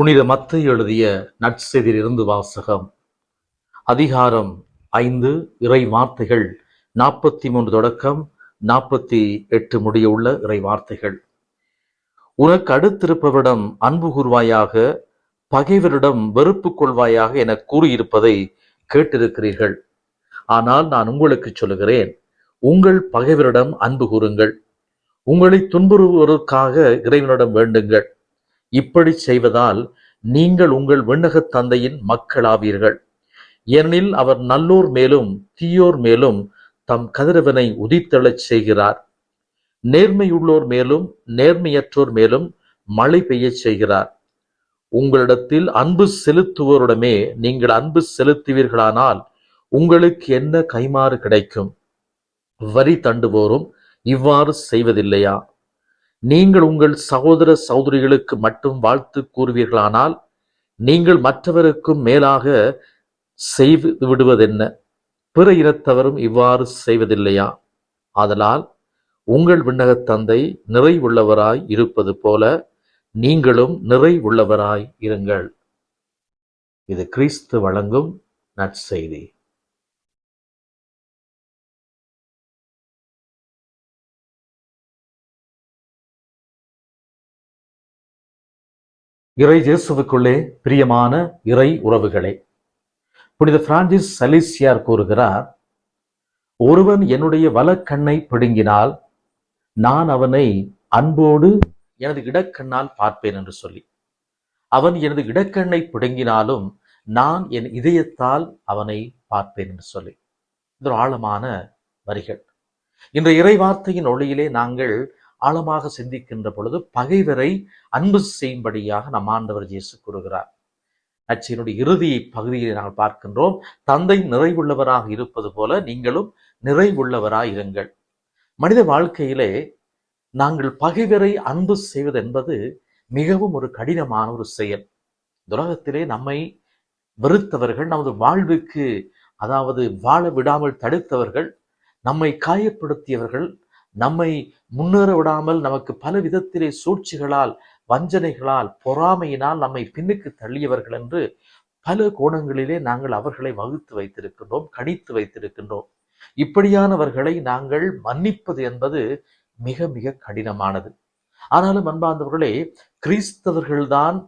புனித மத்தேயு எழுதிய நற்செய்தியிலிருந்து வாசகம். அதிகாரம் 5, இறை வார்த்தைகள் 43 தொடக்கம் 48 முடிய உள்ள இறை வார்த்தைகள். உனக்கு அடுத்திருப்பவரிடம் அன்பு கூர்வாயாக, பகைவரிடம் வெறுப்பு கொள்வாயாக என கூறியிருப்பதை கேட்டிருக்கிறீர்கள். ஆனால் நான் உங்களுக்கு சொல்லுகிறேன், உங்கள் பகைவரிடம் அன்பு கூறுங்கள், உங்களை துன்புறுவோருக்காக இறைவனிடம் வேண்டுங்கள். இப்படி செய்வதால் நீங்கள் உங்கள் விண்ணகத் தந்தையின் மக்களாவீர்கள். ஏனெனில் அவர் நல்லோர் மேலும் தீயோர் மேலும் தம் கதிரவனை உதித்தெழச் செய்கிறார். நேர்மையுள்ளோர் மேலும் நேர்மையற்றோர் மேலும் மழை பெய்யச் செய்கிறார். உங்களிடத்தில் அன்பு செலுத்துவோரிடமே நீங்கள் அன்பு செலுத்துவீர்களானால் உங்களுக்கு என்ன கைமாறு கிடைக்கும்? வரி தண்டுவோரும் இவ்வாறு செய்வதில்லையா? நீங்கள் உங்கள் சகோதர சகோதரிகளுக்கு மட்டும் வாழ்த்து கூறுவீர்களானால் நீங்கள் மற்றவருக்கும் மேலாக செய்து விடுவதென்ன? பிற இனத்தவரும் இவ்வாறு செய்வதில்லையா? ஆதலால் உங்கள் விண்ணகத் தந்தை நிறைவுள்ளவராய் இருப்பது போல நீங்களும் நிறைவுள்ளவராய் இருங்கள். இது கிறிஸ்து வழங்கும் நற்செய்தி. இறை இயேசுவுக்குள்ளே பிரியமான இறை உறவுகளே, புனித பிரான்சிஸ் சலீசியார் கூறுகிறார், ஒருவன் என்னுடைய வலக்கண்ணை பிடுங்கினால் நான் அவனை அன்போடு எனது இடக்கண்ணால் பார்ப்பேன் என்று சொல்லி, அவன் எனது இடக்கண்ணை பிடுங்கினாலும் நான் என் இதயத்தால் அவனை பார்ப்பேன் என்று சொல்லி. இது ஆழமான வரிகள். இன்றைய இறை வார்த்தையின் ஒளியிலே நாங்கள் ஆழமாக சிந்திக்கின்ற பொழுது பகைவரை அன்பு செய்யும்படியாக நம் ஆண்டவர் இயேசு கூறுகிறார். நற்செய்தியினுடைய இறுதி பகுதியை நாங்கள் பார்க்கின்றோம், தந்தை நிறைவுள்ளவராக இருப்பது போல நீங்களும் நிறைவுள்ளவராய் இருங்கள். மனித வாழ்க்கையிலே நாங்கள் பகைவரை அன்பு செய்வது என்பது மிகவும் ஒரு கடினமான ஒரு செயல். உலகத்திலே நம்மை வெறுத்தவர்கள், நமது வாழ்வுக்கு வாழ விடாமல் தடுத்தவர்கள், நம்மை காயப்படுத்தியவர்கள், நம்மை முன்னேற விடாமல் நமக்கு பல விதத்திலே சூழ்ச்சிகளால், வஞ்சனைகளால், பொறாமையினால் நம்மை பின்னுக்கு தள்ளியவர்கள் என்று பல கோணங்களிலே நாங்கள் அவர்களை வகுத்து வைத்திருக்கின்றோம், கணித்து வைத்திருக்கின்றோம். இப்படியானவர்களை நாங்கள் மன்னிப்பது என்பது மிக மிக கடினமானது. ஆனாலும் அன்பார்ந்தவர்களே, கிறிஸ்தவர்கள்தான்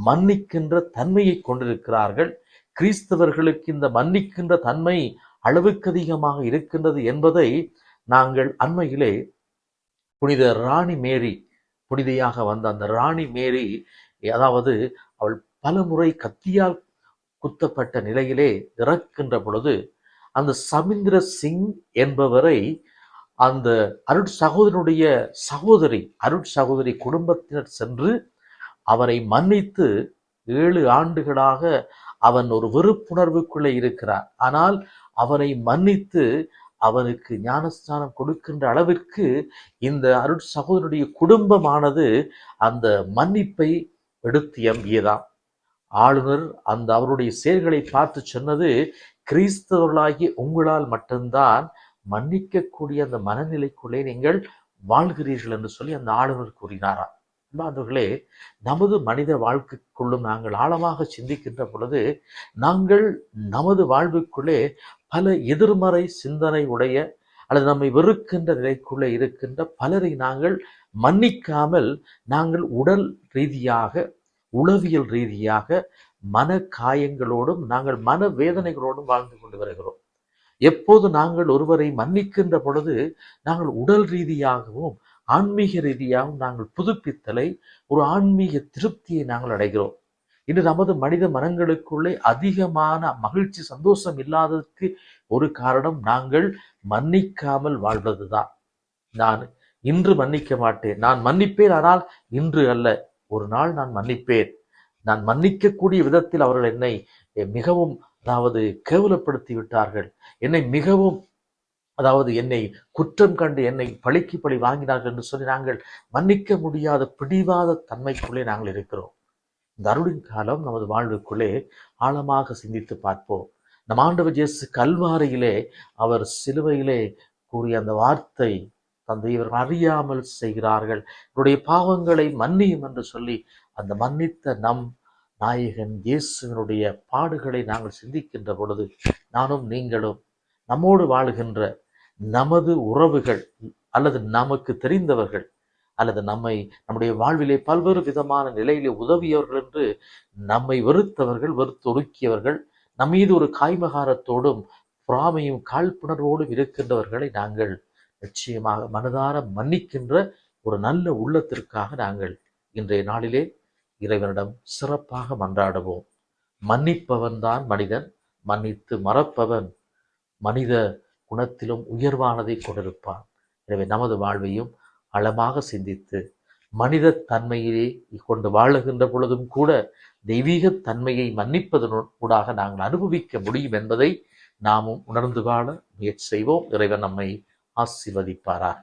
மன்னிக்கின்ற தன்மையை கொண்டிருக்கிறார்கள். கிறிஸ்தவர்களுக்கு இந்த மன்னிக்கின்ற தன்மை அளவுக்கு அதிகமாக இருக்கின்றது என்பதை நாங்கள் அண்மையிலே புனித ராணி மேரி, புனிதையாக வந்த அந்த ராணி மேரி, அவள் பல முறை கத்தியால் குத்தப்பட்ட நிலையிலே இறக்கின்ற பொழுது அந்த சமிந்திர சிங் என்பவரை அந்த அருட்சகோதரனுடைய சகோதரி, அருட்சகோதரி குடும்பத்தினர் சென்று அவரை மன்னித்து 7 ஆண்டுகளாக அவன் ஒரு வெறுப்புணர்வுக்குள்ளே இருக்கிறார். ஆனால் அவனை மன்னித்து அவனுக்கு ஞானஸ்தானம் கொடுக்கின்ற அளவிற்கு இந்த அருட்சகோதரனுடைய குடும்பமானது அந்த மன்னிப்பை எடுத்து எம்பியதாம். ஆளுநர் அந்த அவருடைய செயல்களை பார்த்து சொன்னது, கிறிஸ்தவர்களாகி உங்களால் மட்டும்தான் மன்னிக்கக்கூடிய அந்த மனநிலைக்குள்ளே நீங்கள் வாழ்கிறீர்கள் என்று சொல்லி அந்த ஆளுநர் கூறினாராம். அன்பார்ந்தவர்களே, நமது மனித வாழ்க்கைக்குள்ளும் நாங்கள் ஆழமாக சிந்திக்கின்ற பொழுது நாங்கள் நமது வாழ்வுக்குள்ளே பல எதிர்மறை சிந்தனை உடைய அல்லது நம்மை வெறுக்கின்ற நிலைக்குள்ளே இருக்கின்ற பலரை நாங்கள் மன்னிக்காமல் நாங்கள் உடல் ரீதியாக, உளவியல் ரீதியாக மன காயங்களோடும் நாங்கள் மன வேதனைகளோடும் வாழ்ந்து கொண்டு வருகிறோம். எப்போது நாங்கள் ஒருவரை மன்னிக்கின்ற பொழுது நாங்கள் உடல் ரீதியாகவும் ஆன்மீக ரீதியாகவும் நாங்கள் புதுப்பித்தலை, ஒரு ஆன்மீக திருப்தியை நாங்கள் அடைகிறோம். இன்று நமது மனித மனங்களுக்குள்ளே அதிகமான மகிழ்ச்சி, சந்தோஷம் இல்லாததற்கு ஒரு காரணம் நாங்கள் மன்னிக்காமல் வாழ்வதுதான். நான் இன்று மன்னிக்க மாட்டேன், நான் மன்னிப்பேன், ஆனால் இன்று அல்ல, ஒரு நாள் நான் மன்னிப்பேன். நான் மன்னிக்கக்கூடிய விதத்தில் அவர்கள் என்னை மிகவும் கேவலப்படுத்தி விட்டார்கள், என்னை மிகவும் என்னை குற்றம் கண்டு என்னை பழிக்கு பழி வாங்கினார்கள் என்று சொல்லி நாங்கள் மன்னிக்க முடியாத பிடிவாத தன்மைக்குள்ளே நாங்கள் இருக்கிறோம். இந்த அருளின் காலம் நமது வாழ்வுக்குள்ளே ஆழமாக சிந்தித்து பார்ப்போம். நம் ஆண்டவர் இயேசு கல்வாரியிலே அவர் சிலுவையிலே கூறிய அந்த வார்த்தை, தந்தை இவர்கள் அறியாமல் செய்கிறார்கள், இவருடைய பாவங்களை மன்னியும் என்று சொல்லி அந்த மன்னித்த நம் நாயகன் இயேசுவினுடைய பாடுகளை நாங்கள் சிந்திக்கின்ற பொழுது, நானும் நீங்களும் நம்மோடு வாழுகின்ற நமது உறவுகள் அல்லது நமக்கு தெரிந்தவர்கள் அல்லது நம்முடைய வாழ்விலே பல்வேறு விதமான நிலையிலே உதவியவர்கள் என்று நம்மை வெறுத்தவர்கள், வெறுத்தொடுக்கியவர்கள், நம் மீது ஒரு காய்மகாரத்தோடும் பொறாமையும் காழ்ப்புணர்வோடும் இருக்கின்றவர்களை நாங்கள் நிச்சயமாக மனதார மன்னிக்கின்ற ஒரு நல்ல உள்ளத்திற்காக நாங்கள் இன்றைய நாளிலே இறைவனிடம் சிறப்பாக மன்றாடுவோம். மன்னிப்பவன் தான் மனிதன், மன்னித்து மறப்பவன் மனித குணத்திலும் உயர்வானதை கொண்டிருப்பான். எனவே நமது வாழ்வையும் ஆழமாக சிந்தித்து மனித தன்மையிலே கொண்டு வாழுகின்ற பொழுதும் கூட தெய்வீக தன்மையை மன்னிப்பதனூடாக நாங்கள் அனுபவிக்க முடியும் என்பதை நாமும் உணர்ந்து வாழ முயற்சி செய்வோம். இறைவன் நம்மை ஆசீர்வதிப்பாராக.